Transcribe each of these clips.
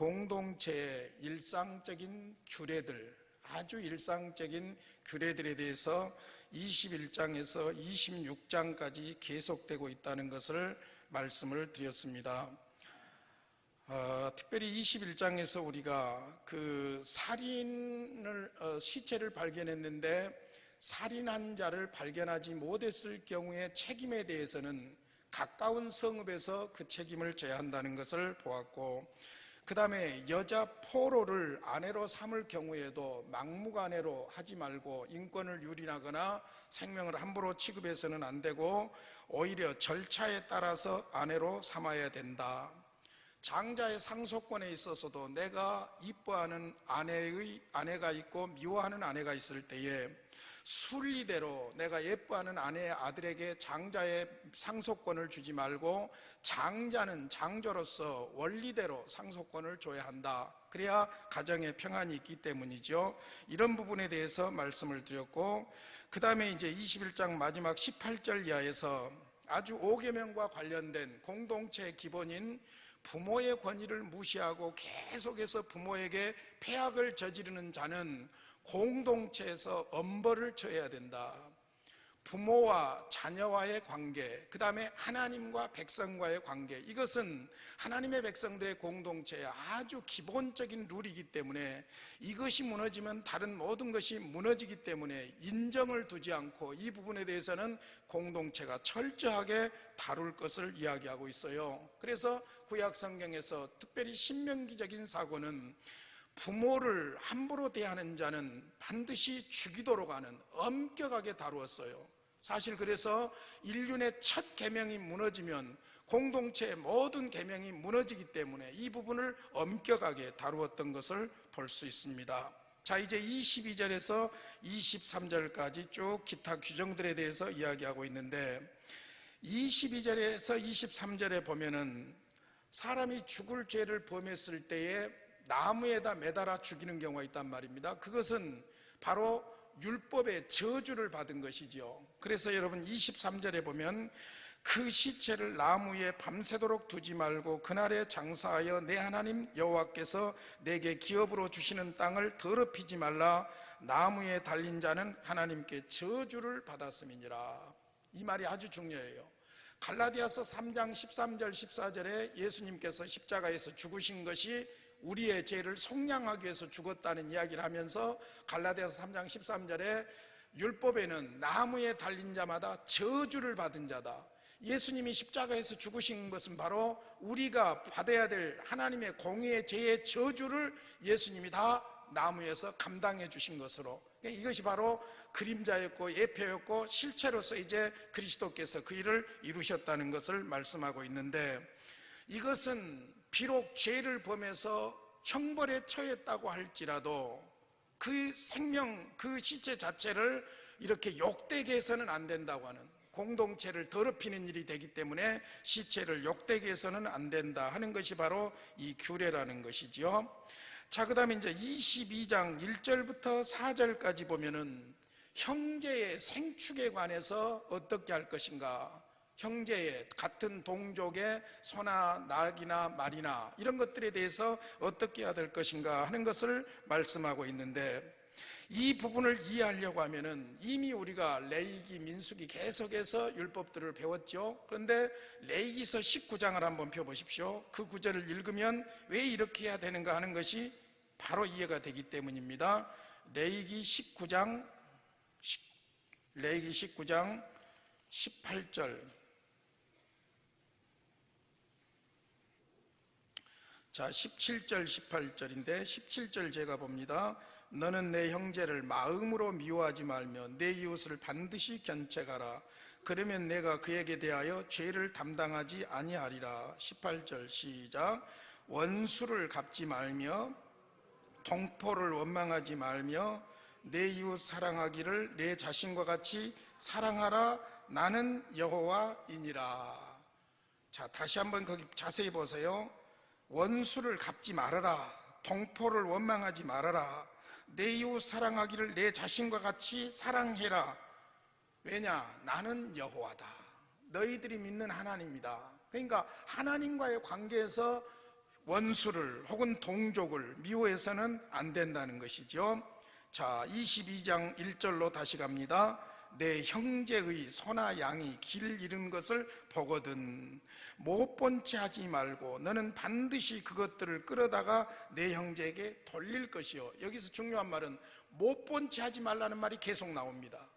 공동체의 일상적인 규례들, 아주 일상적인 규례들에 대해서 21장에서 26장까지 계속되고 있다는 것을 말씀을 드렸습니다. 특별히 21장에서 우리가 그 시체를 발견했는데 살인한 자를 발견하지 못했을 경우의 책임에 대해서는 가까운 성읍에서 그 책임을 져야 한다는 것을 보았고, 그 다음에 여자 포로를 아내로 삼을 경우에도 막무가내로 하지 말고 인권을 유린하거나 생명을 함부로 취급해서는 안 되고 오히려 절차에 따라서 아내로 삼아야 된다. 장자의 상속권에 있어서도 내가 이뻐하는 아내가 있고 미워하는 아내가 있을 때에 순리대로 내가 예뻐하는 아내의 아들에게 장자의 상속권을 주지 말고 장자는 장조로서 원리대로 상속권을 줘야 한다. 그래야 가정에 평안이 있기 때문이죠. 이런 부분에 대해서 말씀을 드렸고, 그 다음에 이제 21장 마지막 18절 이하에서 아주 5계명과 관련된 공동체의 기본인 부모의 권위를 무시하고 계속해서 부모에게 폐악을 저지르는 자는 공동체에서 엄벌을 쳐야 된다. 부모와 자녀와의 관계, 그 다음에 하나님과 백성과의 관계, 이것은 하나님의 백성들의 공동체의 아주 기본적인 룰이기 때문에 이것이 무너지면 다른 모든 것이 무너지기 때문에 인정을 두지 않고 이 부분에 대해서는 공동체가 철저하게 다룰 것을 이야기하고 있어요. 그래서 구약 성경에서 특별히 신명기적인 사고는 부모를 함부로 대하는 자는 반드시 죽이도록 하는 엄격하게 다루었어요. 사실 그래서 인륜의 첫 계명이 무너지면 공동체의 모든 계명이 무너지기 때문에 이 부분을 엄격하게 다루었던 것을 볼 수 있습니다. 자, 이제 22절에서 23절까지 쭉 기타 규정들에 대해서 이야기하고 있는데, 22절에서 23절에 보면은 사람이 죽을 죄를 범했을 때에 나무에다 매달아 죽이는 경우가 있단 말입니다. 그것은 바로 율법의 저주를 받은 것이죠. 그래서 여러분 23절에 보면 그 시체를 나무 위에 밤새도록 두지 말고 그날에 장사하여 내 하나님 여호와께서 내게 기업으로 주시는 땅을 더럽히지 말라. 나무에 달린 자는 하나님께 저주를 받았음이니라. 이 말이 아주 중요해요. 갈라디아서 3장 13절 14절에 예수님께서 십자가에서 죽으신 것이 우리의 죄를 속량하기 위해서 죽었다는 이야기를 하면서 갈라디아서 3장 13절에 율법에는 나무에 달린 자마다 저주를 받은 자다. 예수님이 십자가에서 죽으신 것은 바로 우리가 받아야 될 하나님의 공의의 죄의 저주를 예수님이 다 나무에서 감당해 주신 것으로, 이것이 바로 그림자였고 예표였고 실체로서 이제 그리스도께서 그 일을 이루셨다는 것을 말씀하고 있는데, 이것은 비록 죄를 범해서 형벌에 처했다고 할지라도 그 생명, 그 시체 자체를 이렇게 욕되게 해서는 안 된다고 하는, 공동체를 더럽히는 일이 되기 때문에 시체를 욕되게 해서는 안 된다 하는 것이 바로 이 규례라는 것이지요. 자, 그 다음에 이제 22장 1절부터 4절까지 보면은 형제의 생축에 관해서 어떻게 할 것인가, 형제의 같은 동족의 소나 낙이나 말이나 이런 것들에 대해서 어떻게 해야 될 것인가 하는 것을 말씀하고 있는데, 이 부분을 이해하려고 하면은 이미 우리가 레위기, 민수기 계속해서 율법들을 배웠죠. 그런데 레위기서 19장을 한번 펴보십시오. 그 구절을 읽으면 왜 이렇게 해야 되는가 하는 것이 바로 이해가 되기 때문입니다. 레위기 19장 18절. 자, 17절 18절인데 17절 제가 봅니다. 너는 내 형제를 마음으로 미워하지 말며 내 이웃을 반드시 견책하라. 그러면 내가 그에게 대하여 죄를 담당하지 아니하리라. 18절 시작. 원수를 갚지 말며 동포를 원망하지 말며 내 이웃 사랑하기를 내 자신과 같이 사랑하라. 나는 여호와이니라. 자, 다시 한번 거기 자세히 보세요. 원수를 갚지 말아라. 동포를 원망하지 말아라. 내 이웃 사랑하기를 내 자신과 같이 사랑해라. 왜냐? 나는 여호와다. 너희들이 믿는 하나님이다. 그러니까 하나님과의 관계에서 원수를 혹은 동족을 미워해서는 안 된다는 것이죠. 자, 22장 1절로 다시 갑니다. 내 형제의 소나 양이 길 잃은 것을 보거든 못 본 채 하지 말고 너는 반드시 그것들을 끌어다가 내 형제에게 돌릴 것이요. 여기서 중요한 말은 못 본 채 하지 말라는 말이 계속 나옵니다.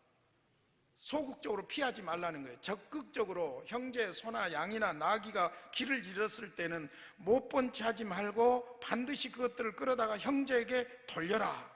소극적으로 피하지 말라는 거예요. 적극적으로 형제 소나 양이나 나귀가 길을 잃었을 때는 못 본 채 하지 말고 반드시 그것들을 끌어다가 형제에게 돌려라.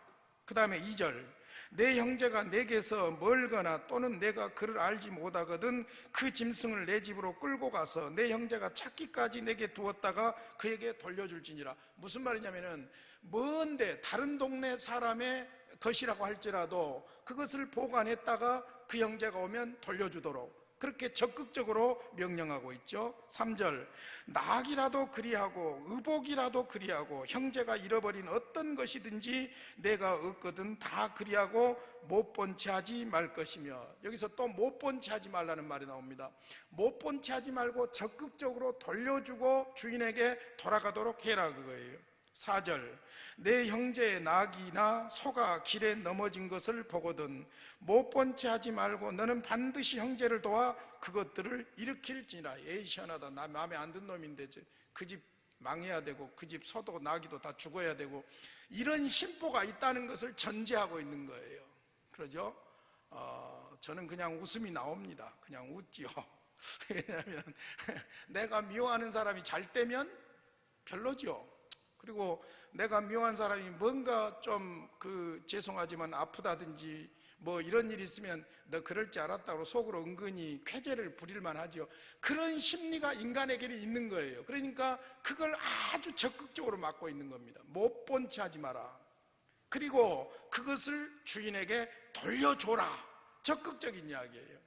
그 다음에 2절 내 형제가 내게서 멀거나 또는 내가 그를 알지 못하거든 그 짐승을 내 집으로 끌고 가서 내 형제가 찾기까지 내게 두었다가 그에게 돌려줄지니라. 무슨 말이냐면은 먼데 다른 동네 사람의 것이라고 할지라도 그것을 보관했다가 그 형제가 오면 돌려주도록 그렇게 적극적으로 명령하고 있죠. 3절 낙이라도 그리하고 의복이라도 그리하고 형제가 잃어버린 어떤 것이든지 내가 얻거든 다 그리하고 못 본 채 하지 말 것이며, 여기서 또 못 본 채 하지 말라는 말이 나옵니다. 못 본 채 하지 말고 적극적으로 돌려주고 주인에게 돌아가도록 해라 그거예요. 4절 내 형제의 낙이나 소가 길에 넘어진 것을 보거든 못 본 채 하지 말고 너는 반드시 형제를 도와 그것들을 일으킬지니라. 에이 시원하다. 나 마음에 안 든 놈인데 그 집 망해야 되고 그 집 소도 나귀도 다 죽어야 되고 이런 심보가 있다는 것을 전제하고 있는 거예요. 그러죠? 저는 그냥 웃음이 나옵니다. 그냥 웃지요. 왜냐하면 내가 미워하는 사람이 잘 되면 별로죠. 그리고 내가 미워한 사람이 뭔가 좀 죄송하지만 아프다든지 뭐 이런 일이 있으면 너 그럴 줄 알았다고 속으로 은근히 쾌재를 부릴만 하죠. 그런 심리가 인간에게는 있는 거예요. 그러니까 그걸 아주 적극적으로 막고 있는 겁니다. 못 본 채 하지 마라. 그리고 그것을 주인에게 돌려줘라. 적극적인 이야기예요.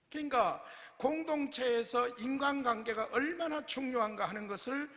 그러니까 공동체에서 인간관계가 얼마나 중요한가 하는 것을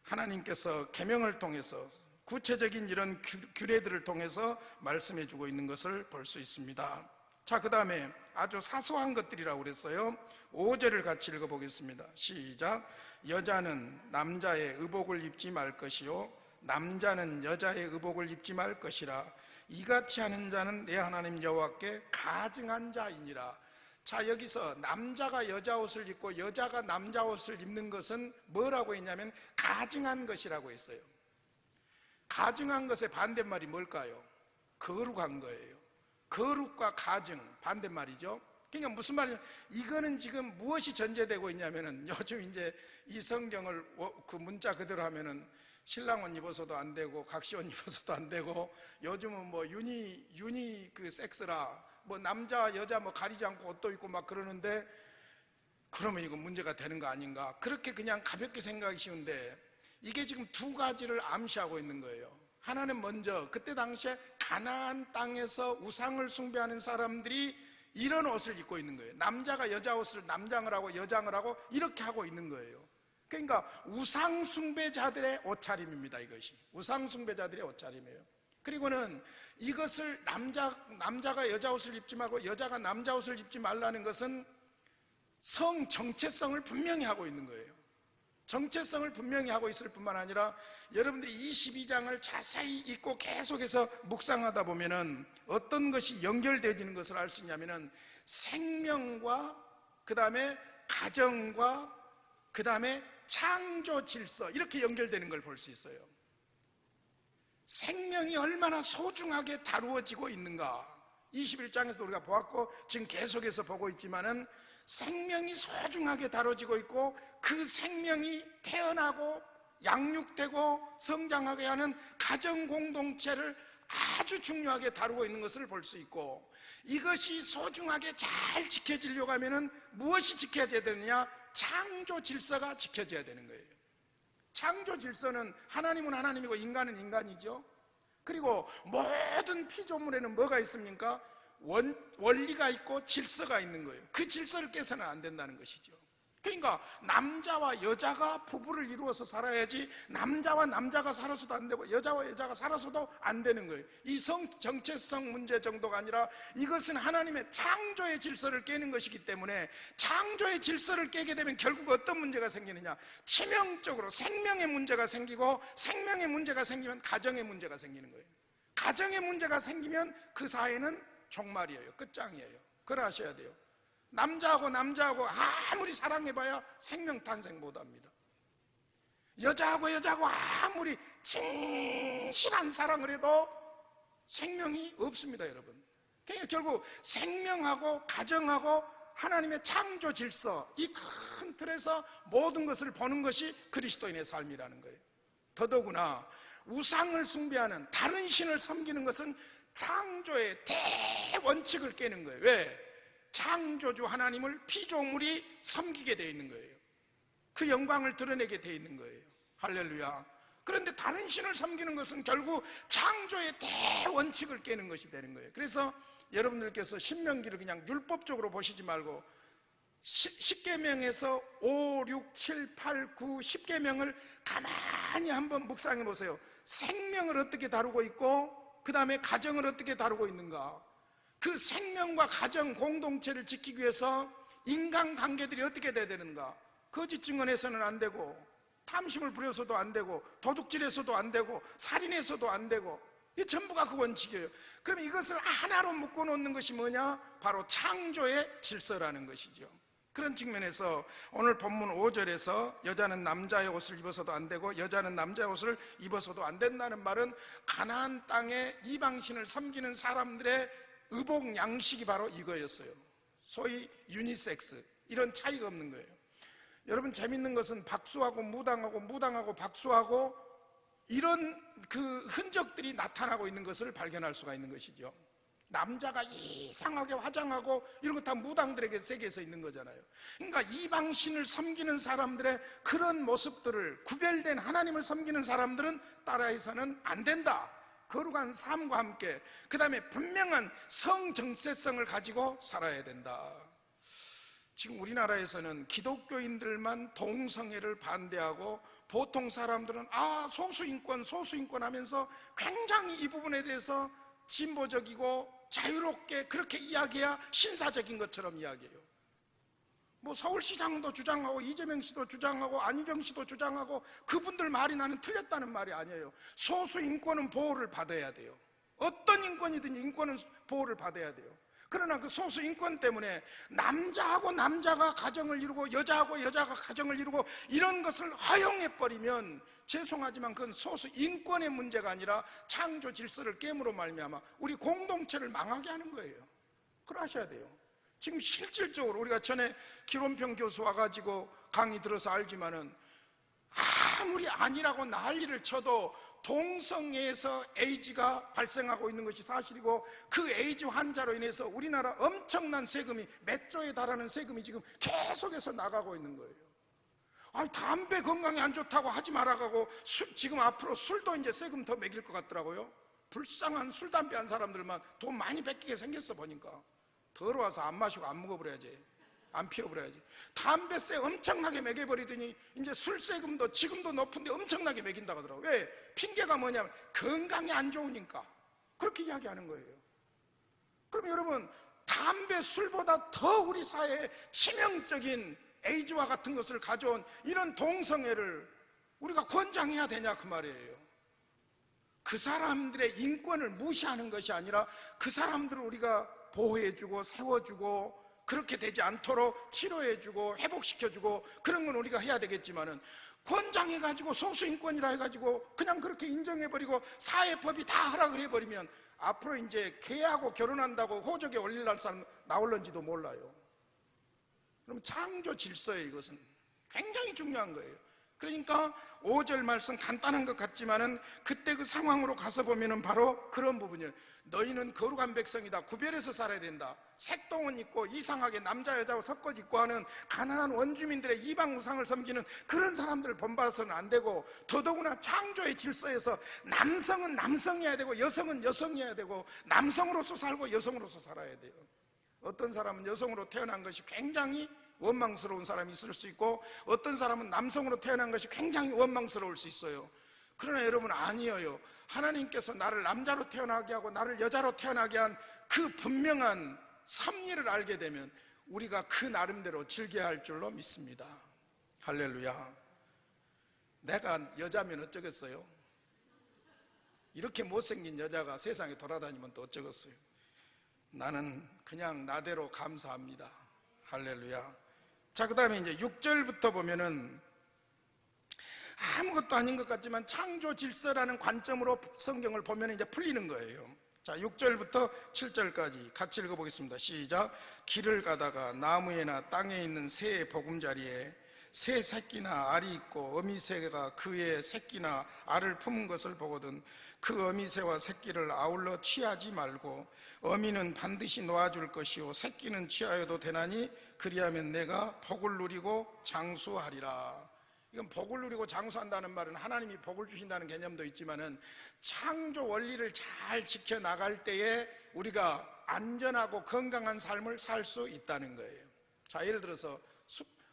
하나님께서 계명을 통해서 구체적인 이런 규례들을 통해서 말씀해 주고 있는 것을 볼 수 있습니다. 자, 그 다음에 아주 사소한 것들이라고 그랬어요. 5절을 같이 읽어보겠습니다. 시작. 여자는 남자의 의복을 입지 말 것이요 남자는 여자의 의복을 입지 말 것이라. 이같이 하는 자는 내 하나님 여호와께 가증한 자이니라. 자, 여기서 남자가 여자 옷을 입고 여자가 남자 옷을 입는 것은 뭐라고 했냐면 가증한 것이라고 했어요. 가증한 것의 반대말이 뭘까요? 거룩한 거예요. 거룩과 가증 반대말이죠. 그러니까 무슨 말이냐, 이거는 지금 무엇이 전제되고 있냐면은 요즘 이제 이 성경을 그 문자 그대로 하면은 신랑 옷 입어서도 안 되고 각시 옷 입어서도 안 되고 요즘은 뭐 유니 섹스라 뭐 남자 여자 뭐 가리지 않고 옷도 입고 막 그러는데, 그러면 이거 문제가 되는 거 아닌가, 그렇게 그냥 가볍게 생각이 쉬운데 이게 지금 두 가지를 암시하고 있는 거예요. 하나는 먼저 그때 당시에 가나안 땅에서 우상을 숭배하는 사람들이 이런 옷을 입고 있는 거예요. 남자가 여자 옷을 남장을 하고 여장을 하고 이렇게 하고 있는 거예요. 그러니까 우상 숭배자들의 옷차림입니다. 이것이 우상 숭배자들의 옷차림이에요. 그리고는 이것을 남자가 여자 옷을 입지 말고 여자가 남자 옷을 입지 말라는 것은 성 정체성을 분명히 하고 있는 거예요. 정체성을 분명히 하고 있을 뿐만 아니라 여러분들이 22장을 자세히 읽고 계속해서 묵상하다 보면은 어떤 것이 연결되어지는 것을 알 수 있냐면은 생명과 그 다음에 가정과 그 다음에 창조 질서, 이렇게 연결되는 걸 볼 수 있어요. 생명이 얼마나 소중하게 다루어지고 있는가, 21장에서도 우리가 보았고 지금 계속해서 보고 있지만은 생명이 소중하게 다뤄지고 있고 그 생명이 태어나고 양육되고 성장하게 하는 가정 공동체를 아주 중요하게 다루고 있는 것을 볼 수 있고, 이것이 소중하게 잘 지켜지려고 하면은 무엇이 지켜져야 되느냐? 창조 질서가 지켜져야 되는 거예요. 창조 질서는 하나님은 하나님이고 인간은 인간이죠. 그리고 모든 피조물에는 뭐가 있습니까? 원리가 있고 질서가 있는 거예요. 그 질서를 깨서는 안 된다는 것이죠. 그러니까 남자와 여자가 부부를 이루어서 살아야지 남자와 남자가 살아서도 안 되고 여자와 여자가 살아서도 안 되는 거예요. 이 성 정체성 문제 정도가 아니라 이것은 하나님의 창조의 질서를 깨는 것이기 때문에 창조의 질서를 깨게 되면 결국 어떤 문제가 생기느냐, 치명적으로 생명의 문제가 생기고, 생명의 문제가 생기면 가정의 문제가 생기는 거예요. 가정의 문제가 생기면 그 사회는 종말이에요. 끝장이에요. 그걸 아셔야 돼요. 남자하고 남자하고 아무리 사랑해봐야 생명 탄생 못합니다. 여자하고 여자하고 아무리 진실한 사랑을 해도 생명이 없습니다, 여러분. 그러니까 결국 생명하고 가정하고 하나님의 창조 질서, 이 큰 틀에서 모든 것을 보는 것이 그리스도인의 삶이라는 거예요. 더더구나 우상을 숭배하는 다른 신을 섬기는 것은 창조의 대원칙을 깨는 거예요. 왜? 창조주 하나님을 피조물이 섬기게 되어 있는 거예요. 그 영광을 드러내게 되어 있는 거예요. 할렐루야. 그런데 다른 신을 섬기는 것은 결국 창조의 대원칙을 깨는 것이 되는 거예요. 그래서 여러분들께서 신명기를 그냥 율법적으로 보시지 말고 10계명에서 5, 6, 7, 8, 9, 10계명을 가만히 한번 묵상해 보세요. 생명을 어떻게 다루고 있고 그 다음에 가정을 어떻게 다루고 있는가. 그 생명과 가정 공동체를 지키기 위해서 인간관계들이 어떻게 돼야 되는가. 거짓 증언해서는 안 되고, 탐심을 부려서도 안 되고, 도둑질해서도 안 되고, 살인해서도 안 되고, 이 전부가 그 원칙이에요. 그럼 이것을 하나로 묶어놓는 것이 뭐냐? 바로 창조의 질서라는 것이죠. 그런 측면에서 오늘 본문 5절에서 여자는 남자의 옷을 입어서도 안 되고 여자는 남자의 옷을 입어서도 안 된다는 말은 가나안 땅에 이방신을 섬기는 사람들의 의복 양식이 바로 이거였어요. 소위 유니섹스, 이런 차이가 없는 거예요. 여러분, 재밌는 것은 박수하고 무당하고 무당하고 박수하고 이런 그 흔적들이 나타나고 있는 것을 발견할 수가 있는 것이죠. 남자가 이상하게 화장하고 이런 거 다 무당들에게 세계에서 있는 거잖아요. 그러니까 이방신을 섬기는 사람들의 그런 모습들을, 구별된 하나님을 섬기는 사람들은 따라해서는 안 된다. 거룩한 삶과 함께 그 다음에 분명한 성정체성을 가지고 살아야 된다. 지금 우리나라에서는 기독교인들만 동성애를 반대하고 보통 사람들은 소수인권 하면서 굉장히 이 부분에 대해서 진보적이고 자유롭게 그렇게 이야기해야 신사적인 것처럼 이야기해요. 뭐 서울시장도 주장하고 이재명 씨도 주장하고 안희정 씨도 주장하고 그분들 말이 나는 틀렸다는 말이 아니에요. 소수 인권은 보호를 받아야 돼요. 어떤 인권이든 인권은 보호를 받아야 돼요. 그러나 그 소수 인권 때문에 남자하고 남자가 가정을 이루고 여자하고 여자가 가정을 이루고 이런 것을 허용해버리면 죄송하지만 그건 소수 인권의 문제가 아니라 창조 질서를 깨므로 말미암아 우리 공동체를 망하게 하는 거예요. 그러셔야 돼요. 지금 실질적으로 우리가 전에 기론평 교수 와가지고 강의 들어서 알지만은 아무리 아니라고 난리를 쳐도 동성애에서 에이즈가 발생하고 있는 것이 사실이고 그 에이즈 환자로 인해서 우리나라 엄청난 세금이 몇 조에 달하는 세금이 지금 계속해서 나가고 있는 거예요. 담배 건강에 안 좋다고 하지 말아가고 지금 앞으로 술도 이제 세금 더 매길 것 같더라고요. 불쌍한 술, 담배 한 사람들만 돈 많이 뺏기게 생겼어. 보니까 더러워서 안 마시고 안 먹어버려야지, 안 피워버려야지. 담배세 엄청나게 매겨버리더니 이제 술세금도 지금도 높은데 엄청나게 매긴다고 하더라고요. 왜? 핑계가 뭐냐면 건강에 안 좋으니까 그렇게 이야기하는 거예요. 그럼 여러분, 담배, 술보다 더 우리 사회에 치명적인 에이즈와 같은 것을 가져온 이런 동성애를 우리가 권장해야 되냐 그 말이에요. 그 사람들의 인권을 무시하는 것이 아니라 그 사람들을 우리가 보호해주고 세워주고 그렇게 되지 않도록 치료해주고 회복시켜주고 그런 건 우리가 해야 되겠지만은 권장해가지고 소수인권이라 해가지고 그냥 그렇게 인정해버리고 사회법이 다 허락을 해버리면 앞으로 이제 개하고 결혼한다고 호적에 올릴 사람 나올런지도 몰라요. 그럼 창조 질서예요. 이것은 굉장히 중요한 거예요. 그러니까 5절 말씀 간단한 것 같지만은 그때 그 상황으로 가서 보면은 바로 그런 부분이에요. 너희는 거룩한 백성이다. 구별해서 살아야 된다. 색동은 있고 이상하게 남자 여자와 섞어 입고 하는 가난한 원주민들의 이방 우상을 섬기는 그런 사람들을 본받아서는 안 되고, 더더구나 창조의 질서에서 남성은 남성이어야 되고 여성은 여성이어야 되고 남성으로서 살고 여성으로서 살아야 돼요. 어떤 사람은 여성으로 태어난 것이 굉장히 원망스러운 사람이 있을 수 있고, 어떤 사람은 남성으로 태어난 것이 굉장히 원망스러울 수 있어요. 그러나 여러분, 아니에요. 하나님께서 나를 남자로 태어나게 하고 나를 여자로 태어나게 한 그 분명한 섭리를 알게 되면 우리가 그 나름대로 즐겨야 할 줄로 믿습니다. 할렐루야. 내가 여자면 어쩌겠어요? 이렇게 못생긴 여자가 세상에 돌아다니면 또 어쩌겠어요? 나는 그냥 나대로 감사합니다. 할렐루야. 자, 그 다음에 이제 6절부터 보면은 아무것도 아닌 것 같지만 창조 질서라는 관점으로 성경을 보면 이제 풀리는 거예요. 자, 6절부터 7절까지 같이 읽어보겠습니다. 시작. 길을 가다가 나무에나 땅에 있는 새의 보금자리에 새 새끼나 알이 있고 어미새가 그의 새끼나 알을 품은 것을 보거든 그 어미새와 새끼를 아울러 취하지 말고 어미는 반드시 놓아줄 것이요 새끼는 취하여도 되나니 그리하면 내가 복을 누리고 장수하리라. 이건 복을 누리고 장수한다는 말은 하나님이 복을 주신다는 개념도 있지만은 창조 원리를 잘 지켜나갈 때에 우리가 안전하고 건강한 삶을 살 수 있다는 거예요. 자, 예를 들어서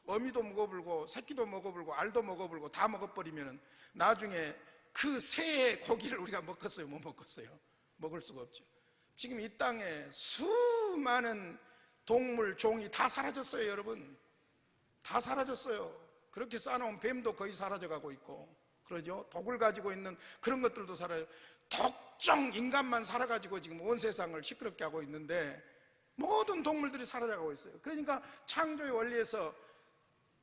어미도 먹어불고 새끼도 먹어불고 알도 먹어불고 다 먹어버리면 나중에 그 새의 고기를 우리가 먹겠어요? 못 먹겠어요? 먹을 수가 없죠. 지금 이 땅에 수많은 동물 종이 다 사라졌어요. 여러분, 다 사라졌어요. 그렇게 쌓아놓은 뱀도 거의 사라져가고 있고 그러죠. 독을 가지고 있는 그런 것들도 사라져요. 독종 인간만 살아가지고 지금 온 세상을 시끄럽게 하고 있는데 모든 동물들이 사라져가고 있어요. 그러니까 창조의 원리에서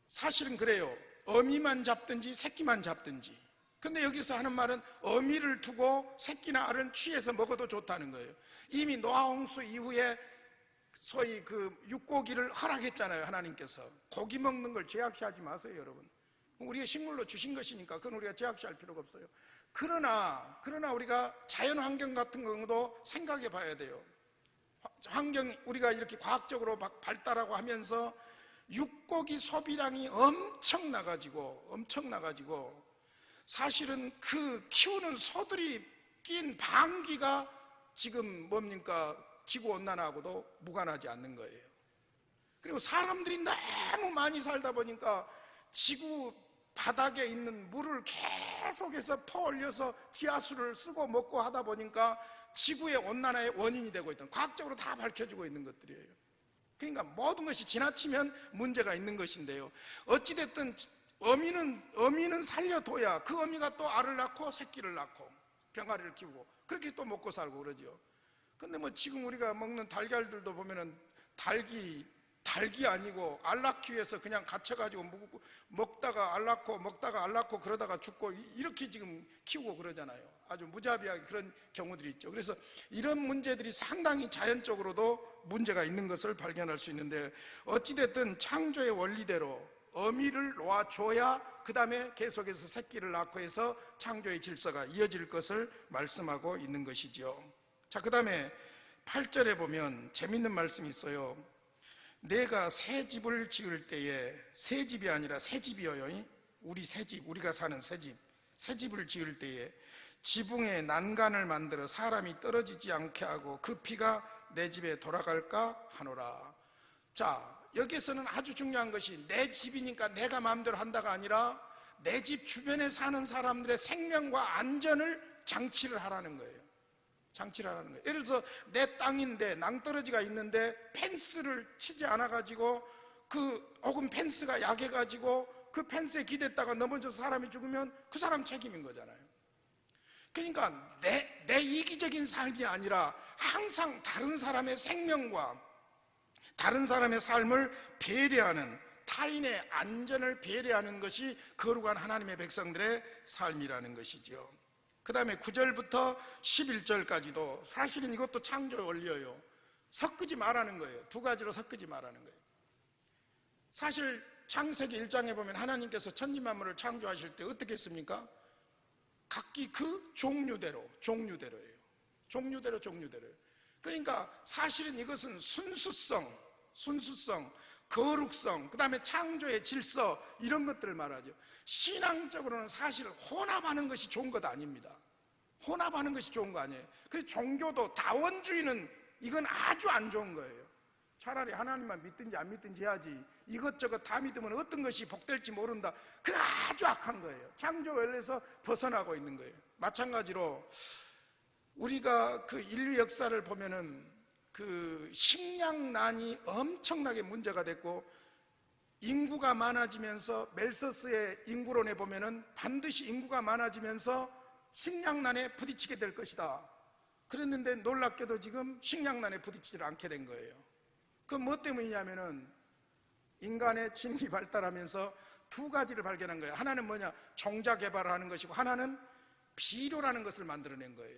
사실은 그래요. 어미만 잡든지 새끼만 잡든지. 근데 여기서 하는 말은 어미를 두고 새끼나 알은 취해서 먹어도 좋다는 거예요. 이미 노아 홍수 이후에 소위 그 육고기를 허락했잖아요. 하나님께서 고기 먹는 걸 제약시하지 마세요. 여러분, 우리가 식물로 주신 것이니까 그건 우리가 제약시할 필요가 없어요. 그러나 우리가 자연환경 같은 경우도 생각해 봐야 돼요. 환경, 우리가 이렇게 과학적으로 발달하고 하면서 육고기 소비량이 엄청나가지고 사실은 그 키우는 소들이 낀 방귀가 지금 뭡니까? 지구온난화하고도 무관하지 않는 거예요. 그리고 사람들이 너무 많이 살다 보니까 지구 바닥에 있는 물을 계속해서 퍼올려서 지하수를 쓰고 먹고 하다 보니까 지구의 온난화의 원인이 되고 있던, 과학적으로 다 밝혀지고 있는 것들이에요. 그러니까 모든 것이 지나치면 문제가 있는 것인데요, 어찌됐든 어미는 살려둬야 그 어미가 또 알을 낳고 새끼를 낳고 병아리를 키우고 그렇게 또 먹고 살고 그러죠. 근데 뭐 지금 우리가 먹는 달걀들도 보면은 닭이 아니고 알 낳기 위해서 그냥 갇혀가지고 먹다가 알 낳고 먹다가 알 낳고 그러다가 죽고 이렇게 지금 키우고 그러잖아요. 아주 무자비하게 그런 경우들이 있죠. 그래서 이런 문제들이 상당히 자연적으로도 문제가 있는 것을 발견할 수 있는데, 어찌됐든 창조의 원리대로 어미를 놓아줘야 그 다음에 계속해서 새끼를 낳고 해서 창조의 질서가 이어질 것을 말씀하고 있는 것이죠. 자, 그 다음에 8절에 보면 재밌는 말씀이 있어요. 내가 새 집을 지을 때에, 새 집이 아니라 새 집이에요. 우리 새 집, 우리가 사는 새 집, 새 집을 지을 때에 지붕에 난간을 만들어 사람이 떨어지지 않게 하고 그 피가 내 집에 돌아갈까 하노라. 자, 여기서는 아주 중요한 것이 내 집이니까 내가 마음대로 한다가 아니라 내 집 주변에 사는 사람들의 생명과 안전을 장치를 하라는 거예요. 장치를 하라는 거예요. 예를 들어서 내 땅인데 낭떠러지가 있는데 펜스를 치지 않아가지고 혹은 펜스가 약해가지고 그 펜스에 기댔다가 넘어져서 사람이 죽으면 그 사람 책임인 거잖아요. 그러니까 내 이기적인 삶이 아니라 항상 다른 사람의 생명과 다른 사람의 삶을 배려하는, 타인의 안전을 배려하는 것이 거룩한 하나님의 백성들의 삶이라는 것이죠. 그 다음에 9절부터 11절까지도 사실은 이것도 창조의 원리예요. 섞지 말라는 거예요. 두 가지로 섞지 말라는 거예요. 사실 창세기 1장에 보면 하나님께서 천지만물을 창조하실 때 어떻게 했습니까? 각기 그 종류대로예요. 종류대로. 그러니까 사실은 이것은 순수성, 거룩성, 그 다음에 창조의 질서, 이런 것들을 말하죠. 신앙적으로는 사실 혼합하는 것이 좋은 것 아닙니다. 혼합하는 것이 좋은 거 아니에요. 그래서 종교도, 다원주의는 이건 아주 안 좋은 거예요. 차라리 하나님만 믿든지 안 믿든지 해야지 이것저것 다 믿으면 어떤 것이 복될지 모른다. 그건 아주 악한 거예요. 창조 원리에서 벗어나고 있는 거예요. 마찬가지로 우리가 그 인류 역사를 보면은 그 식량난이 엄청나게 문제가 됐고, 인구가 많아지면서 멜서스의 인구론에 보면은 반드시 인구가 많아지면서 식량난에 부딪히게 될 것이다 그랬는데, 놀랍게도 지금 식량난에 부딪히지 않게 된 거예요. 그건 뭐 때문이냐면은 인간의 지능이 발달하면서 두 가지를 발견한 거예요. 하나는 뭐냐? 종자 개발을 하는 것이고, 하나는 비료라는 것을 만들어낸 거예요.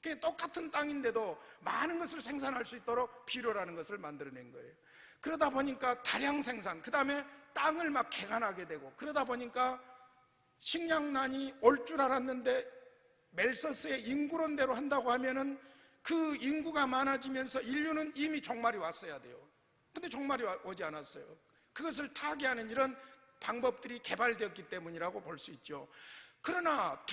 그게 똑같은 땅인데도 많은 것을 생산할 수 있도록 비료라는 것을 만들어낸 거예요. 그러다 보니까 다량 생산, 그 다음에 땅을 막 개간하게 되고, 그러다 보니까 식량난이 올 줄 알았는데 멜서스의 인구론대로 한다고 하면은 그 인구가 많아지면서 인류는 이미 종말이 왔어야 돼요. 근데 종말이 오지 않았어요. 그것을 타개하는 이런 방법들이 개발되었기 때문이라고 볼 수 있죠. 그러나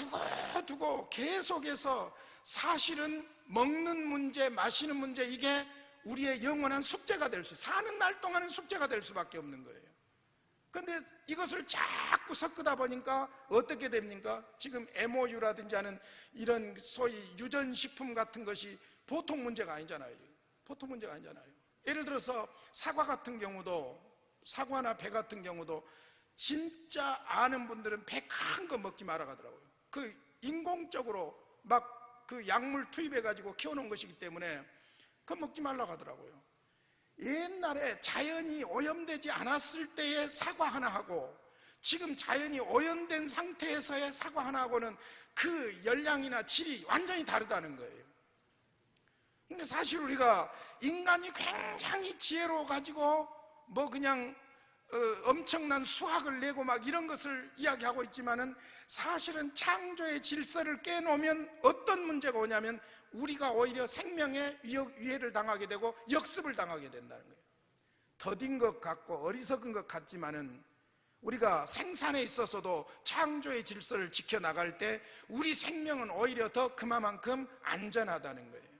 두고 계속해서 사실은 먹는 문제, 마시는 문제, 이게 우리의 영원한 숙제가 될 수, 사는 날 동안은 숙제가 될 수밖에 없는 거예요. 그런데 이것을 자꾸 섞다 보니까 어떻게 됩니까? 지금 MOU라든지 하는 이런 소위 유전식품 같은 것이 보통 문제가 아니잖아요. 보통 문제가 아니잖아요. 예를 들어서 사과 같은 경우도, 사과나 배 같은 경우도 진짜 아는 분들은 배 큰 거 먹지 말아 가더라고요. 그 인공적으로 막 그 약물 투입해 가지고 키워놓은 것이기 때문에 그거 먹지 말라고 하더라고요. 옛날에 자연이 오염되지 않았을 때의 사과 하나하고 지금 자연이 오염된 상태에서의 사과 하나하고는 그 열량이나 질이 완전히 다르다는 거예요. 근데 사실 우리가 인간이 굉장히 지혜로워 가지고 뭐 그냥 엄청난 수학을 내고 막 이런 것을 이야기하고 있지만은 사실은 창조의 질서를 깨놓으면 어떤 문제가 오냐면 우리가 오히려 생명에 위해를 당하게 되고 역습을 당하게 된다는 거예요. 더딘 것 같고 어리석은 것 같지만은 우리가 생산에 있어서도 창조의 질서를 지켜나갈 때 우리 생명은 오히려 더 그만큼 안전하다는 거예요.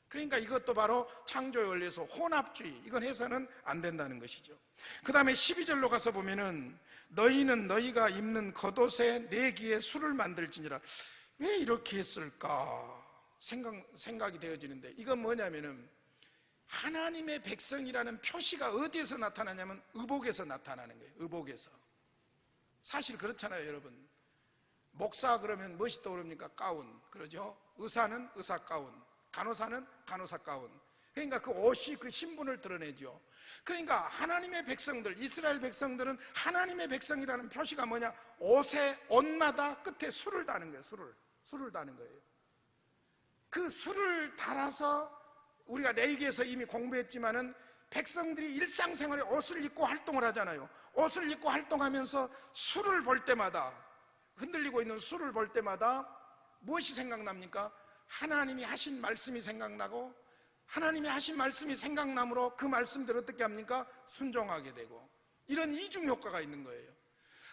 그러니까 이것도 바로 창조의 원리에서 혼합주의, 이건 해서는 안 된다는 것이죠. 그 다음에 12절로 가서 보면은 너희는 너희가 입는 겉옷에 내 귀에 술을 만들지니라. 왜 이렇게 했을까 생각이 되어지는데, 이건 뭐냐면은 하나님의 백성이라는 표시가 어디에서 나타나냐면 의복에서 나타나는 거예요. 의복에서. 사실 그렇잖아요, 여러분. 목사 그러면 무엇이 떠오릅니까? 가운, 그러죠? 의사는 의사 가운, 간호사는 간호사 가운. 그러니까 그 옷이 그 신분을 드러내죠. 그러니까 하나님의 백성들, 이스라엘 백성들은 하나님의 백성이라는 표시가 뭐냐? 옷마다 끝에 술을 다는 거예요. 술을 다는 거예요. 그 술을 달아서 우리가 레위기에서 이미 공부했지만은 백성들이 일상생활에 옷을 입고 활동을 하잖아요. 옷을 입고 활동하면서 술을 볼 때마다, 흔들리고 있는 술을 볼 때마다 무엇이 생각납니까? 하나님이 하신 말씀이 생각나고, 하나님이 하신 말씀이 생각나므로 그 말씀대로 어떻게 합니까? 순종하게 되고, 이런 이중 효과가 있는 거예요.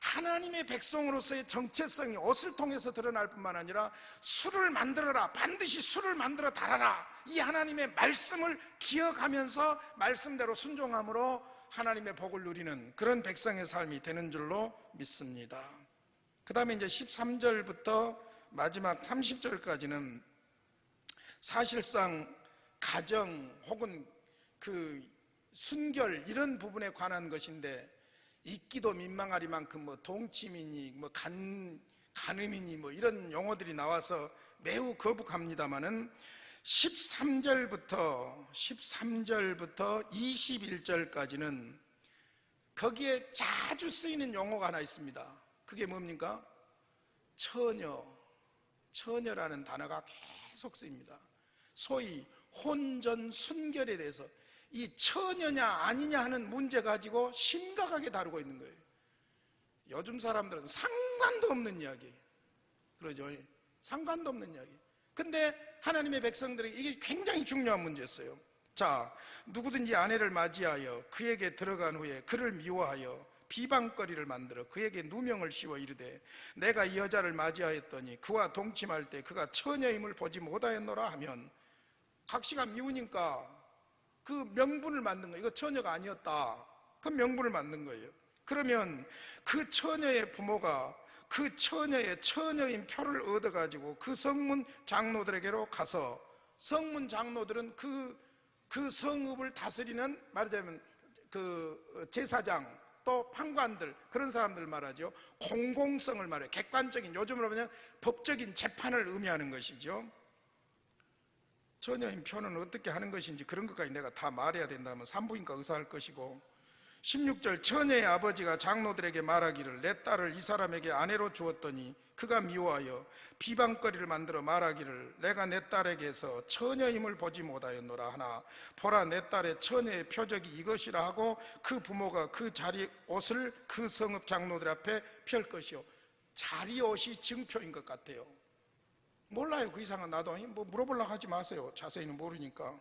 하나님의 백성으로서의 정체성이 옷을 통해서 드러날 뿐만 아니라 술을 만들어라, 반드시 술을 만들어 달아라, 이 하나님의 말씀을 기억하면서 말씀대로 순종함으로 하나님의 복을 누리는 그런 백성의 삶이 되는 줄로 믿습니다. 그 다음에 이제 13절부터 마지막 30절까지는 사실상 가정 혹은 그 순결 이런 부분에 관한 것인데, 잊기도 민망하리만큼 뭐 동치미니 뭐 간음이니 뭐 이런 용어들이 나와서 매우 거북합니다마는 13절부터 21절까지는 거기에 자주 쓰이는 용어가 하나 있습니다. 그게 뭡니까? 처녀라는 단어가 계속 쓰입니다. 소위 혼전 순결에 대해서 이 처녀냐 아니냐 하는 문제 가지고 심각하게 다루고 있는 거예요. 요즘 사람들은 상관도 없는 이야기, 그러죠? 상관도 없는 이야기. 근데 하나님의 백성들이 이게 굉장히 중요한 문제였어요. 자, 누구든지 아내를 맞이하여 그에게 들어간 후에 그를 미워하여 비방거리를 만들어 그에게 누명을 씌워 이르되 내가 이 여자를 맞이하였더니 그와 동침할 때 그가 처녀임을 보지 못하였노라 하면, 각시가 미우니까 그 명분을 만든 거예요. 이거 처녀가 아니었다. 그 명분을 만든 거예요. 그러면 그 처녀의 부모가 그 처녀의 처녀인 표를 얻어가지고 그 성문 장로들에게로 가서, 성문 장로들은 그 성읍을 다스리는, 말하자면 그 제사장 또 판관들, 그런 사람들 말하죠. 공공성을 말해요. 객관적인, 요즘으로 보면 법적인 재판을 의미하는 것이죠. 처녀인 표는 어떻게 하는 것인지 그런 것까지 내가 다 말해야 된다면 산부인과 의사할 것이고, 16절, 처녀의 아버지가 장로들에게 말하기를 내 딸을 이 사람에게 아내로 주었더니 그가 미워하여 비방거리를 만들어 말하기를 내가 내 딸에게서 처녀임을 보지 못하였노라 하나 보라 내 딸의 처녀의 표적이 이것이라 하고 그 부모가 그 자리 옷을 그 성읍 장로들 앞에 펼 것이요. 자리 옷이 증표인 것 같아요. 몰라요. 그 이상은 나도 뭐 물어보려고 하지 마세요. 자세히는 모르니까.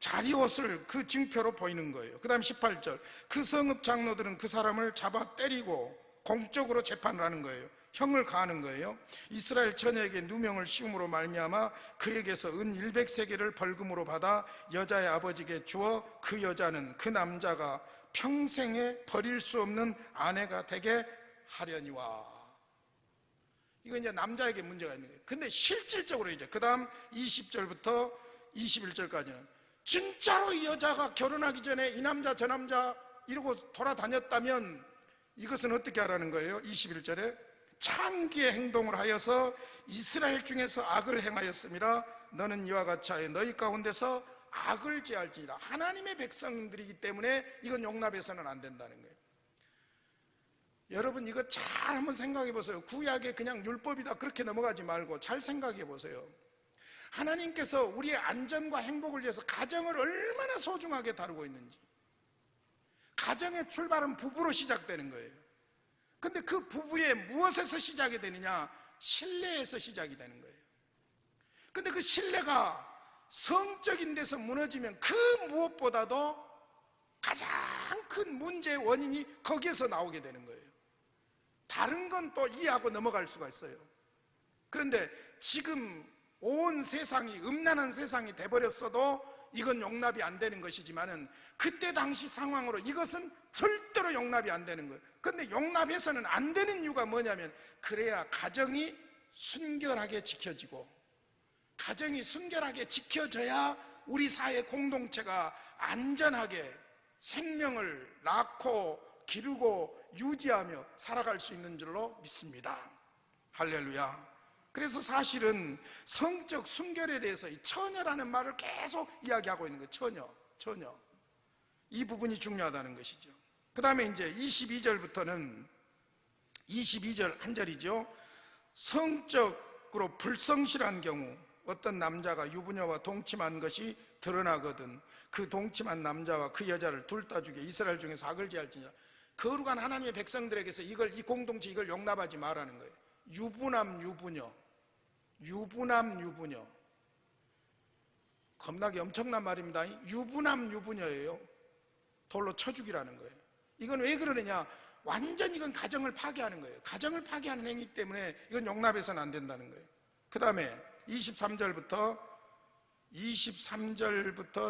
자리옷을 그 증표로 보이는 거예요. 그 다음 18절, 그 성읍 장로들은 그 사람을 잡아 때리고 공적으로 재판을 하는 거예요. 형을 가하는 거예요. 이스라엘 처녀에게 누명을 씌움으로 말미암아 그에게서 은 100세겔을 벌금으로 받아 여자의 아버지에게 주어 그 여자는 그 남자가 평생에 버릴 수 없는 아내가 되게 하려니와. 이거 이제 남자에게 문제가 있는 거예요. 근데 실질적으로 이제 그 다음 20절부터 21절까지는 진짜로 이 여자가 결혼하기 전에 이 남자 저 남자 이러고 돌아다녔다면 이것은 어떻게 하라는 거예요? 21절에 창기의 행동을 하여서 이스라엘 중에서 악을 행하였음이라 너는 이와 같이 하여 너희 가운데서 악을 제할지니라. 하나님의 백성들이기 때문에 이건 용납해서는 안 된다는 거예요. 여러분 이거 잘 한번 생각해 보세요. 구약에 그냥 율법이다 그렇게 넘어가지 말고 잘 생각해 보세요. 하나님께서 우리의 안전과 행복을 위해서 가정을 얼마나 소중하게 다루고 있는지. 가정의 출발은 부부로 시작되는 거예요. 근데 그 부부의 무엇에서 시작이 되느냐? 신뢰에서 시작이 되는 거예요. 근데 그 신뢰가 성적인 데서 무너지면 그 무엇보다도 가장 큰 문제의 원인이 거기에서 나오게 되는 거예요. 다른 건 또 이해하고 넘어갈 수가 있어요. 그런데 지금 온 세상이 음란한 세상이 돼버렸어도 이건 용납이 안 되는 것이지만은 그때 당시 상황으로 이것은 절대로 용납이 안 되는 거예요. 그런데 용납해서는 안 되는 이유가 뭐냐면 그래야 가정이 순결하게 지켜지고, 가정이 순결하게 지켜져야 우리 사회 공동체가 안전하게 생명을 낳고 기르고 유지하며 살아갈 수 있는 줄로 믿습니다. 할렐루야. 그래서 사실은 성적 순결에 대해서 이 처녀라는 말을 계속 이야기하고 있는 거예요. 처녀. 이 부분이 중요하다는 것이죠. 그 다음에 이제 22절부터는 22절 한 절이죠. 성적으로 불성실한 경우 어떤 남자가 유부녀와 동침한 것이 드러나거든 그 동침한 남자와 그 여자를 둘 다 죽여 이스라엘 중에서 악을 제할지니라. 거룩한 하나님의 백성들에게서 이 공동체 이걸 용납하지 말라는 거예요. 유부남 유부녀 겁나게 엄청난 말입니다. 유부남 유부녀예요. 돌로 쳐 죽이라는 거예요. 이건 왜 그러느냐? 완전 이건 가정을 파괴하는 거예요. 가정을 파괴하는 행위 때문에 이건 용납해서는 안 된다는 거예요. 그 다음에 23절부터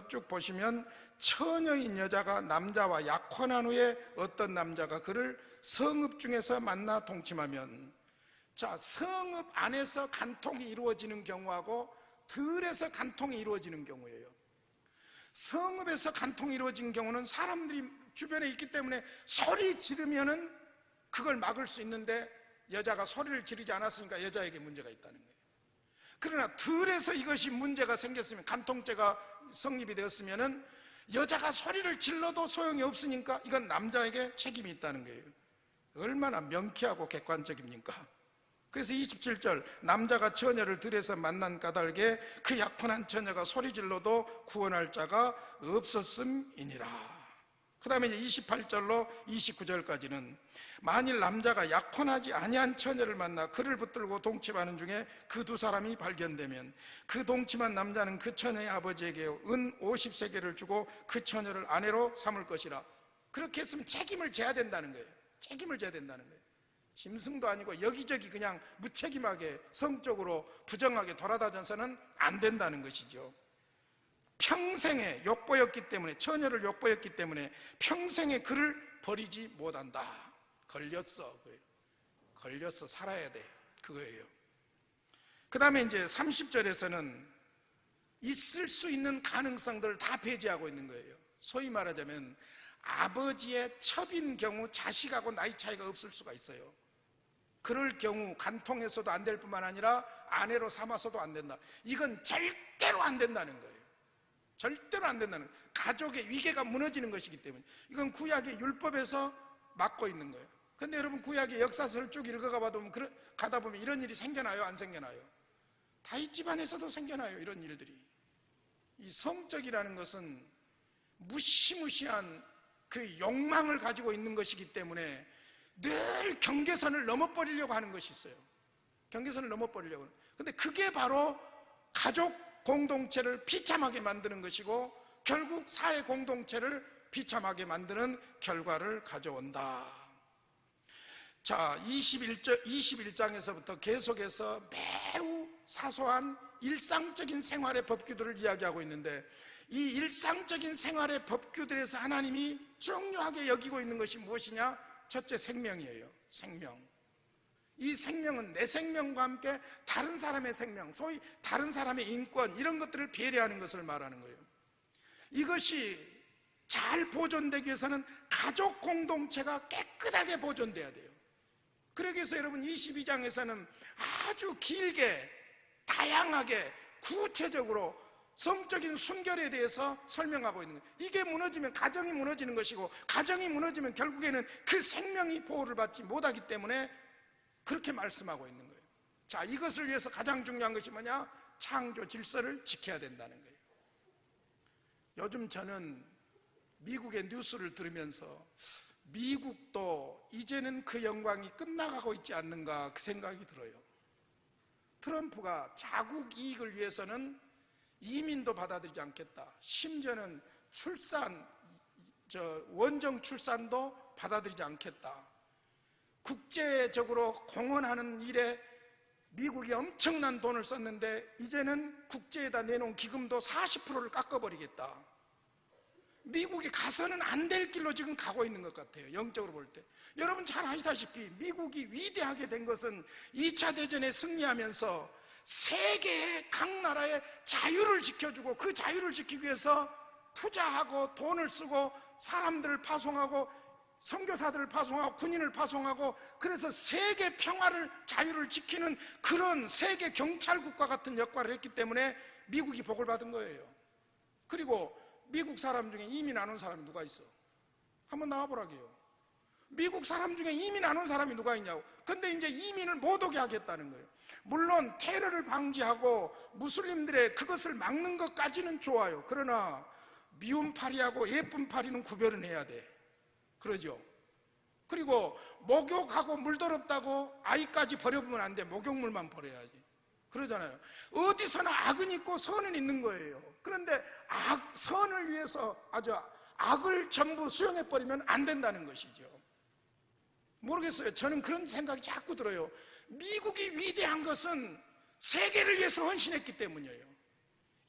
쭉 보시면 처녀인 여자가 남자와 약혼한 후에 어떤 남자가 그를 성읍 중에서 만나 동침하면, 자, 성읍 안에서 간통이 이루어지는 경우하고 들에서 간통이 이루어지는 경우예요. 성읍에서 간통이 이루어진 경우는 사람들이 주변에 있기 때문에 소리 지르면은 그걸 막을 수 있는데 여자가 소리를 지르지 않았으니까 여자에게 문제가 있다는 거예요. 그러나 들에서 이것이 문제가 생겼으면, 간통죄가 성립이 되었으면은 여자가 소리를 질러도 소용이 없으니까 이건 남자에게 책임이 있다는 거예요. 얼마나 명쾌하고 객관적입니까? 그래서 27절, 남자가 처녀를 들에서 만난 까닭에 그 약혼한 처녀가 소리질러도 구원할 자가 없었음이니라. 그 다음에 이제 28절로 29절까지는 만일 남자가 약혼하지 아니한 처녀를 만나 그를 붙들고 동침하는 중에 그 두 사람이 발견되면 그 동침한 남자는 그 처녀의 아버지에게 은 50세겔을 주고 그 처녀를 아내로 삼을 것이라. 그렇게 했으면 책임을 져야 된다는 거예요. 책임을 져야 된다는 거예요. 짐승도 아니고 여기저기 그냥 무책임하게 성적으로 부정하게 돌아다녀서는 안 된다는 것이죠. 평생에 욕보였기 때문에, 처녀를 욕보였기 때문에 평생에 그를 버리지 못한다. 걸렸어. 걸렸어. 살아야 돼. 그거예요. 그 다음에 이제 30절에서는 있을 수 있는 가능성들을 다 배제하고 있는 거예요. 소위 말하자면 아버지의 첩인 경우 자식하고 나이 차이가 없을 수가 있어요. 그럴 경우 간통해서도 안 될 뿐만 아니라 아내로 삼아서도 안 된다. 이건 절대로 안 된다는 거예요. 절대로 안 된다는 거예요. 가족의 위계가 무너지는 것이기 때문에. 이건 구약의 율법에서 막고 있는 거예요. 근데 여러분, 구약의 역사서를 쭉 읽어가 가다 보면 이런 일이 생겨나요? 안 생겨나요? 다윗 집안에서도 생겨나요. 이런 일들이. 이 성적이라는 것은 무시무시한 그 욕망을 가지고 있는 것이기 때문에 늘 경계선을 넘어버리려고 하는 것이 있어요. 경계선을 넘어버리려고. 근데 그게 바로 가족 공동체를 비참하게 만드는 것이고 결국 사회 공동체를 비참하게 만드는 결과를 가져온다. 자, 21장에서부터 계속해서 매우 사소한 일상적인 생활의 법규들을 이야기하고 있는데, 이 일상적인 생활의 법규들에서 하나님이 중요하게 여기고 있는 것이 무엇이냐? 첫째, 생명이에요. 생명. 이 생명은 내 생명과 함께 다른 사람의 생명, 소위 다른 사람의 인권, 이런 것들을 배려하는 것을 말하는 거예요. 이것이 잘 보존되기 위해서는 가족 공동체가 깨끗하게 보존돼야 돼요. 그러기 위해서 여러분 22장에서는 아주 길게 다양하게 구체적으로 성적인 순결에 대해서 설명하고 있는 거예요. 이게 무너지면 가정이 무너지는 것이고, 가정이 무너지면 결국에는 그 생명이 보호를 받지 못하기 때문에 그렇게 말씀하고 있는 거예요. 자, 이것을 위해서 가장 중요한 것이 뭐냐? 창조 질서를 지켜야 된다는 거예요. 요즘 저는 미국의 뉴스를 들으면서 미국도 이제는 그 영광이 끝나가고 있지 않는가, 그 생각이 들어요. 트럼프가 자국 이익을 위해서는 이민도 받아들이지 않겠다. 심지어는 원정 출산도 받아들이지 않겠다. 국제적으로 공헌하는 일에 미국이 엄청난 돈을 썼는데 이제는 국제에다 내놓은 기금도 40%를 깎아버리겠다. 미국이 가서는 안 될 길로 지금 가고 있는 것 같아요. 영적으로 볼 때. 여러분 잘 아시다시피 미국이 위대하게 된 것은 2차 대전에 승리하면서 세계의 각 나라의 자유를 지켜주고, 그 자유를 지키기 위해서 투자하고 돈을 쓰고 사람들을 파송하고 선교사들을 파송하고 군인을 파송하고, 그래서 세계 평화를, 자유를 지키는 그런 세계 경찰국과 같은 역할을 했기 때문에 미국이 복을 받은 거예요. 그리고 미국 사람 중에 이민 안 온 사람이 누가 있어? 한번 나와보라게요. 미국 사람 중에 이민 안 온 사람이 누가 있냐고. 근데 이제 이민을 못 오게 하겠다는 거예요. 물론 테러를 방지하고 무슬림들의 그것을 막는 것까지는 좋아요. 그러나 미운 파리하고 예쁜 파리는 구별은 해야 돼. 그러죠. 그리고 목욕하고 물 더럽다고 아이까지 버려보면 안 돼. 목욕물만 버려야지. 그러잖아요. 어디서나 악은 있고 선은 있는 거예요. 그런데 선을 위해서 악을 전부 수용해버리면 안 된다는 것이죠. 모르겠어요. 저는 그런 생각이 자꾸 들어요. 미국이 위대한 것은 세계를 위해서 헌신했기 때문이에요.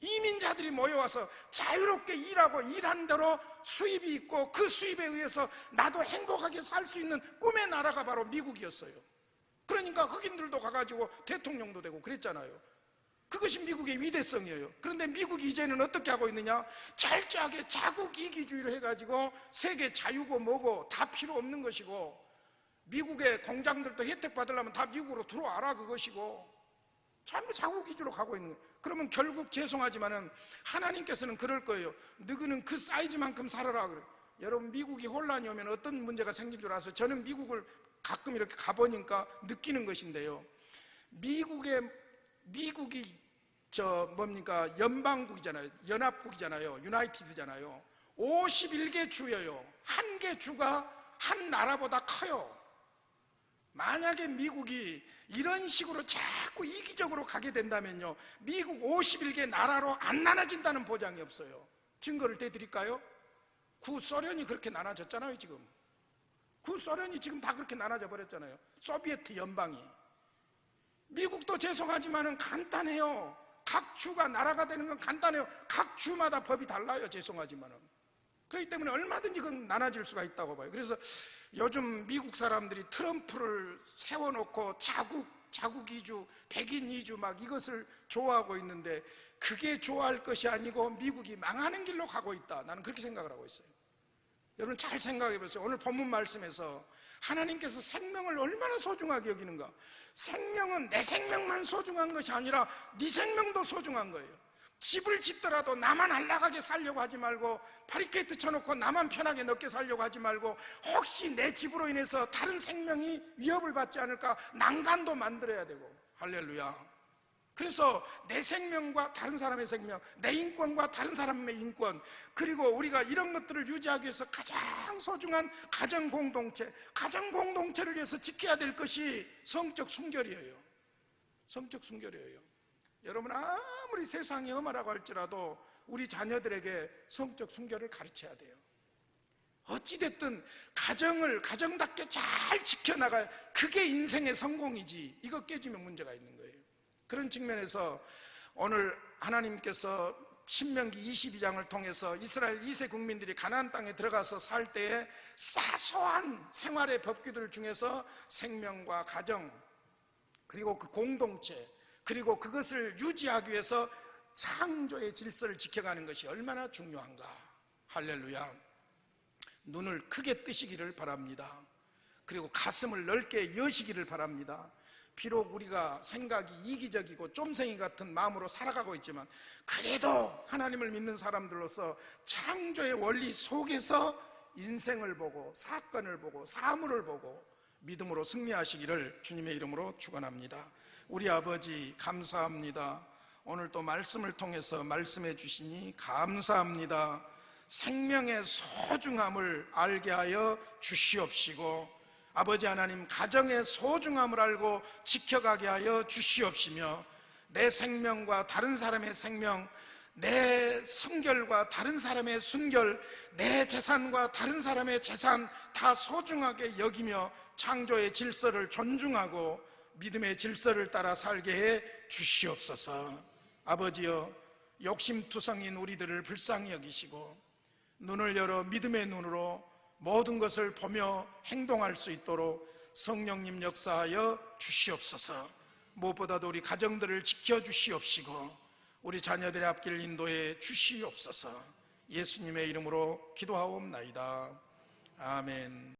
이민자들이 모여와서 자유롭게 일하고 일한 대로 수입이 있고, 그 수입에 의해서 나도 행복하게 살 수 있는 꿈의 나라가 바로 미국이었어요. 그러니까 흑인들도 가가지고 대통령도 되고 그랬잖아요. 그것이 미국의 위대성이에요. 그런데 미국이 이제는 어떻게 하고 있느냐? 철저하게 자국 이기주의로 해가지고 세계 자유고 뭐고 다 필요 없는 것이고, 미국의 공장들도 혜택 받으려면 다 미국으로 들어와라 그것이고, 전부 자국 위주로 가고 있는 거예요. 그러면 결국 죄송하지만은 하나님께서는 그럴 거예요. 너희는 그 사이즈만큼 살아라 그래요. 여러분, 미국이 혼란이 오면 어떤 문제가 생긴 줄 아세요? 저는 미국을 가끔 이렇게 가보니까 느끼는 것인데요. 미국이 연방국이잖아요. 연합국이잖아요. 유나이티드잖아요. 51개 주여요. 한 개 주가 한 나라보다 커요. 만약에 미국이 이런 식으로 자꾸 이기적으로 가게 된다면요, 미국 51개 나라로 안 나눠진다는 보장이 없어요. 증거를 대드릴까요? 구소련이 그렇게 나눠졌잖아요. 지금 구소련이 지금 다 그렇게 나눠져 버렸잖아요. 소비에트 연방이. 미국도 죄송하지만은 간단해요. 각 주가 나라가 되는 건 간단해요. 각 주마다 법이 달라요. 죄송하지만은. 그렇기 때문에 얼마든지 그건 나눠질 수가 있다고 봐요. 그래서 요즘 미국 사람들이 트럼프를 세워놓고 자국 이주, 백인 이주 막 이것을 좋아하고 있는데, 그게 좋아할 것이 아니고 미국이 망하는 길로 가고 있다. 나는 그렇게 생각을 하고 있어요. 여러분 잘 생각해 보세요. 오늘 본문 말씀에서 하나님께서 생명을 얼마나 소중하게 여기는가. 생명은 내 생명만 소중한 것이 아니라 네 생명도 소중한 거예요. 집을 짓더라도 나만 안락하게 살려고 하지 말고, 바리케이트 쳐놓고 나만 편하게 넓게 살려고 하지 말고, 혹시 내 집으로 인해서 다른 생명이 위협을 받지 않을까 난간도 만들어야 되고. 할렐루야. 그래서 내 생명과 다른 사람의 생명, 내 인권과 다른 사람의 인권, 그리고 우리가 이런 것들을 유지하기 위해서 가장 소중한 가정 공동체를 위해서 지켜야 될 것이 성적 순결이에요. 성적 순결이에요. 여러분 아무리 세상이 험하라고 할지라도 우리 자녀들에게 성적 순결을 가르쳐야 돼요. 어찌됐든 가정답게 잘 지켜나가야 그게 인생의 성공이지, 이거 깨지면 문제가 있는 거예요. 그런 측면에서 오늘 하나님께서 신명기 22장을 통해서 이스라엘 2세 국민들이 가나안 땅에 들어가서 살 때에 사소한 생활의 법규들 중에서 생명과 가정, 그리고 그 공동체, 그리고 그것을 유지하기 위해서 창조의 질서를 지켜가는 것이 얼마나 중요한가. 할렐루야. 눈을 크게 뜨시기를 바랍니다. 그리고 가슴을 넓게 여시기를 바랍니다. 비록 우리가 생각이 이기적이고 쫌생이 같은 마음으로 살아가고 있지만, 그래도 하나님을 믿는 사람들로서 창조의 원리 속에서 인생을 보고 사건을 보고 사물을 보고 믿음으로 승리하시기를 주님의 이름으로 축원합니다. 우리 아버지 감사합니다. 오늘 또 말씀을 통해서 말씀해 주시니 감사합니다. 생명의 소중함을 알게 하여 주시옵시고, 아버지 하나님 가정의 소중함을 알고 지켜가게 하여 주시옵시며, 내 생명과 다른 사람의 생명, 내 순결과 다른 사람의 순결, 내 재산과 다른 사람의 재산 다 소중하게 여기며 창조의 질서를 존중하고 믿음의 질서를 따라 살게 해 주시옵소서. 아버지여, 욕심투성인 우리들을 불쌍히 여기시고 눈을 열어 믿음의 눈으로 모든 것을 보며 행동할 수 있도록 성령님 역사하여 주시옵소서. 무엇보다도 우리 가정들을 지켜주시옵시고 우리 자녀들의 앞길 인도해 주시옵소서. 예수님의 이름으로 기도하옵나이다. 아멘.